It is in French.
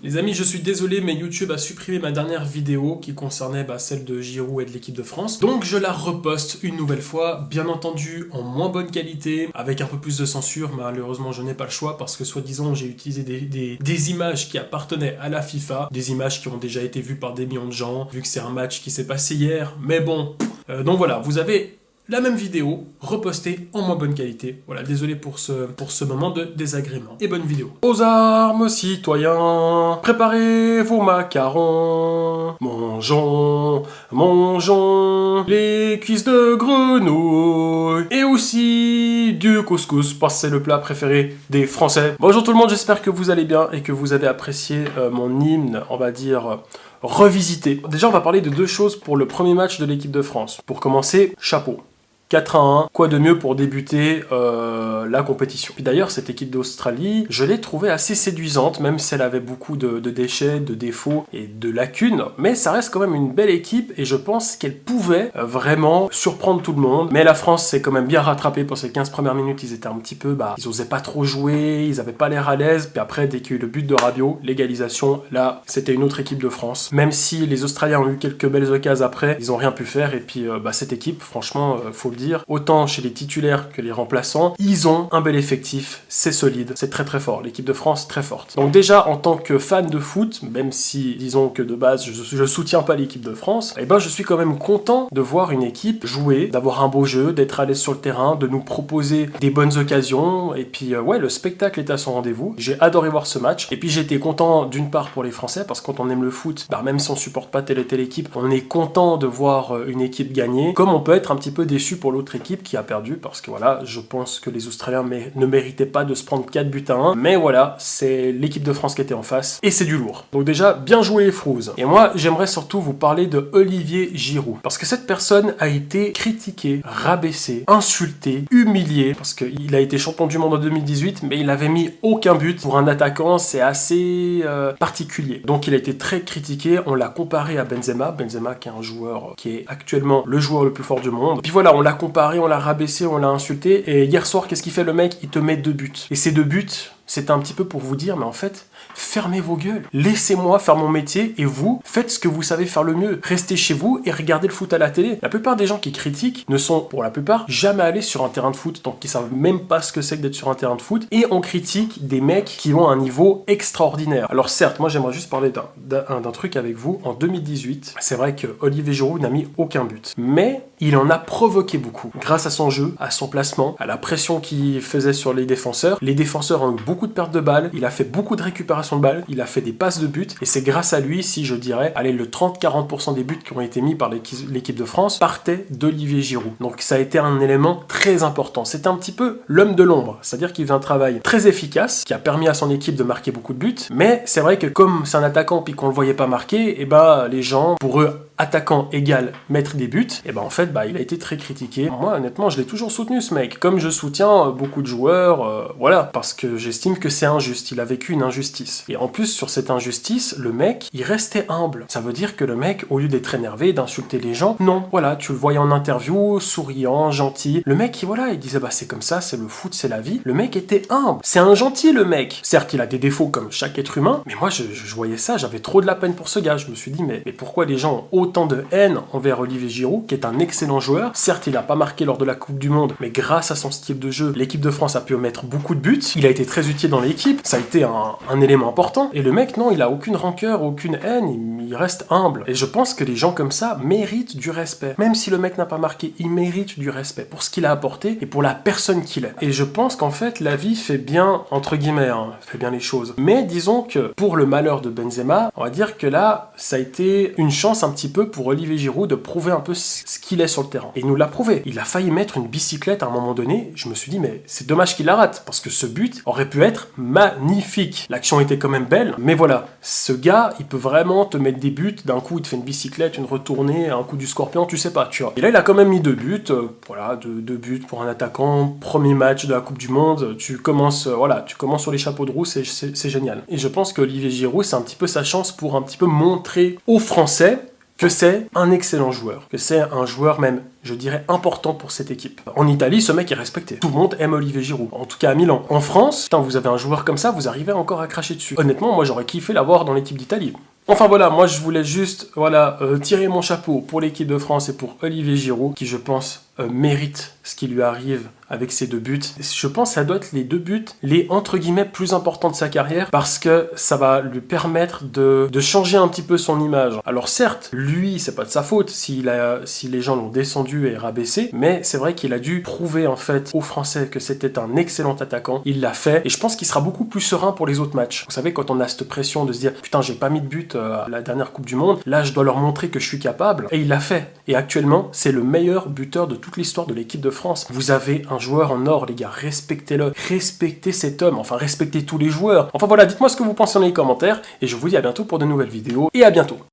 Les amis, je suis désolé, mais YouTube a supprimé ma dernière vidéo qui concernait celle de Giroud et de l'équipe de France. Donc je la reposte une nouvelle fois, bien entendu en moins bonne qualité, avec un peu plus de censure. Malheureusement, je n'ai pas le choix parce que soi-disant j'ai utilisé des images qui appartenaient à la FIFA, des images qui ont déjà été vues par des millions de gens, vu que c'est un match qui s'est passé hier. Mais bon, donc voilà, vous avez la même vidéo, repostée en moins bonne qualité. Voilà, désolé pour ce moment de désagrément. Et bonne vidéo. Aux armes, citoyens, préparez vos macarons. Mangeons, mangeons les cuisses de grenouille. Et aussi du couscous, parce que c'est le plat préféré des Français. Bonjour tout le monde, j'espère que vous allez bien et que vous avez apprécié mon hymne, on va dire revisité. Déjà, on va parler de deux choses pour le premier match de l'équipe de France. Pour commencer, chapeau. 4-1, quoi de mieux pour débuter la compétition. Puis d'ailleurs, cette équipe d'Australie, je l'ai trouvée assez séduisante, même si elle avait beaucoup de déchets, de défauts et de lacunes, mais ça reste quand même une belle équipe et je pense qu'elle pouvait vraiment surprendre tout le monde. Mais la France s'est quand même bien rattrapée pour ces 15 premières minutes, ils étaient un petit peu, ils osaient pas trop jouer, ils avaient pas l'air à l'aise, puis après, dès qu'il y a eu le but de Rabiot, l'égalisation, là, c'était une autre équipe de France. Même si les Australiens ont eu quelques belles occasions après, ils ont rien pu faire et puis cette équipe, franchement, faut le dire, autant chez les titulaires que les remplaçants, ils ont un bel effectif, c'est solide, c'est très très fort, l'équipe de France très forte. Donc déjà, en tant que fan de foot, même si, disons que de base, je soutiens pas l'équipe de France, je suis quand même content de voir une équipe jouer, d'avoir un beau jeu, d'être à l'aise sur le terrain, de nous proposer des bonnes occasions, et puis ouais, le spectacle est à son rendez-vous. J'ai adoré voir ce match, et puis j'ai été content d'une part pour les Français, parce que quand on aime le foot, même si on supporte pas telle et telle équipe, on est content de voir une équipe gagner, comme on peut être un petit peu déçu pour l'autre équipe qui a perdu, parce que voilà, je pense que les Australiens ne méritaient pas de se prendre 4 buts à 1, mais voilà, c'est l'équipe de France qui était en face, et c'est du lourd. Donc déjà, bien joué les Frouz. Et moi, j'aimerais surtout vous parler de Olivier Giroud, parce que cette personne a été critiquée, rabaissée, insultée, humiliée, parce qu'il a été champion du monde en 2018, mais il avait mis aucun but. Pour un attaquant, c'est assez particulier. Donc il a été très critiqué, on l'a comparé à Benzema qui est un joueur qui est actuellement le joueur le plus fort du monde. Puis voilà, on l'a comparé, on l'a rabaissé, on l'a insulté, et hier soir, qu'est-ce qu'il fait le mec? Il te met 2 buts. Et ces 2 buts, c'est un petit peu pour vous dire, mais en fait, fermez vos gueules. Laissez-moi faire mon métier et vous, faites ce que vous savez faire le mieux. Restez chez vous et regardez le foot à la télé. La plupart des gens qui critiquent ne sont, pour la plupart, jamais allés sur un terrain de foot, donc ils savent même pas ce que c'est que d'être sur un terrain de foot. Et on critique des mecs qui ont un niveau extraordinaire. Alors certes, moi j'aimerais juste parler d'un truc avec vous. En 2018, c'est vrai que Olivier Giroud n'a mis aucun but. Mais il en a provoqué beaucoup. Grâce à son jeu, à son placement, à la pression qu'il faisait sur les défenseurs. Les défenseurs ont eu beaucoup de pertes de balles. Il a fait beaucoup de récupération de balles. Il a fait des passes de but. Et c'est grâce à lui, si je dirais, allez, le 30-40% des buts qui ont été mis par l'équipe de France partaient d'Olivier Giroud. Donc ça a été un élément très important. C'est un petit peu l'homme de l'ombre. C'est-à-dire qu'il fait un travail très efficace, qui a permis à son équipe de marquer beaucoup de buts. Mais c'est vrai que comme c'est un attaquant puis qu'on le voyait pas marquer, les gens, pour eux, attaquant égale mettre des buts, en fait, il a été très critiqué. Moi, honnêtement, je l'ai toujours soutenu, ce mec. Comme je soutiens beaucoup de joueurs, voilà, parce que j'estime que c'est injuste. Il a vécu une injustice. Et en plus, sur cette injustice, le mec, il restait humble. Ça veut dire que le mec, au lieu d'être énervé, d'insulter les gens, non, voilà, tu le voyais en interview, souriant, gentil. Le mec, il disait, c'est comme ça, c'est le foot, c'est la vie. Le mec était humble. C'est un gentil, le mec. Certes, il a des défauts comme chaque être humain, mais moi, je voyais ça, j'avais trop de la peine pour ce gars. Je me suis dit, mais pourquoi les gens ont autant de haine envers Olivier Giroud, qui est un excellent joueur. Certes, il n'a pas marqué lors de la Coupe du Monde, mais grâce à son style de jeu, l'équipe de France a pu mettre beaucoup de buts. Il a été très utile dans l'équipe. Ça a été un élément important. Et le mec, non, il a aucune rancœur, aucune haine. Il reste humble. Et je pense que les gens comme ça méritent du respect. Même si le mec n'a pas marqué, il mérite du respect pour ce qu'il a apporté et pour la personne qu'il est. Et je pense qu'en fait, la vie fait bien, entre guillemets, fait bien les choses. Mais disons que pour le malheur de Benzema, on va dire que là, ça a été une chance un petit peu pour Olivier Giroud de prouver un peu ce qu'il est sur le terrain. Et il nous l'a prouvé. Il a failli mettre une bicyclette à un moment donné. Je me suis dit, mais c'est dommage qu'il la rate, parce que ce but aurait pu être magnifique. L'action était quand même belle, mais voilà. Ce gars, il peut vraiment te mettre des buts. D'un coup, il te fait une bicyclette, une retournée, un coup du scorpion, tu sais pas, tu vois. Et là, il a quand même mis 2 buts. Voilà, 2 buts pour un attaquant. Premier match de la Coupe du Monde. Tu commences sur les chapeaux de roue, c'est génial. Et je pense que Olivier Giroud, c'est un petit peu sa chance pour un petit peu montrer aux Français que c'est un excellent joueur, que c'est un joueur même, je dirais, important pour cette équipe. En Italie, ce mec est respecté. Tout le monde aime Olivier Giroud, en tout cas à Milan. En France, putain, vous avez un joueur comme ça, vous arrivez encore à cracher dessus. Honnêtement, moi j'aurais kiffé l'avoir dans l'équipe d'Italie. Enfin voilà, moi je voulais juste tirer mon chapeau pour l'équipe de France et pour Olivier Giroud, qui je pense mérite ce qui lui arrive avec ses 2 buts. Je pense que ça doit être les 2 buts les entre guillemets plus importants de sa carrière, parce que ça va lui permettre de changer un petit peu son image. Alors certes, lui, c'est pas de sa faute si les gens l'ont descendu et rabaissé, mais c'est vrai qu'il a dû prouver en fait aux Français que c'était un excellent attaquant. Il l'a fait, et je pense qu'il sera beaucoup plus serein pour les autres matchs. Vous savez, quand on a cette pression de se dire putain, j'ai pas mis de but à la dernière Coupe du Monde, là je dois leur montrer que je suis capable, et il l'a fait. Et actuellement, c'est le meilleur buteur de toute l'histoire de l'équipe de France. Vous avez un joueur en or, les gars, respectez-le, respectez cet homme, enfin respectez tous les joueurs. Enfin voilà, dites-moi ce que vous pensez dans les commentaires, et je vous dis à bientôt pour de nouvelles vidéos, et à bientôt.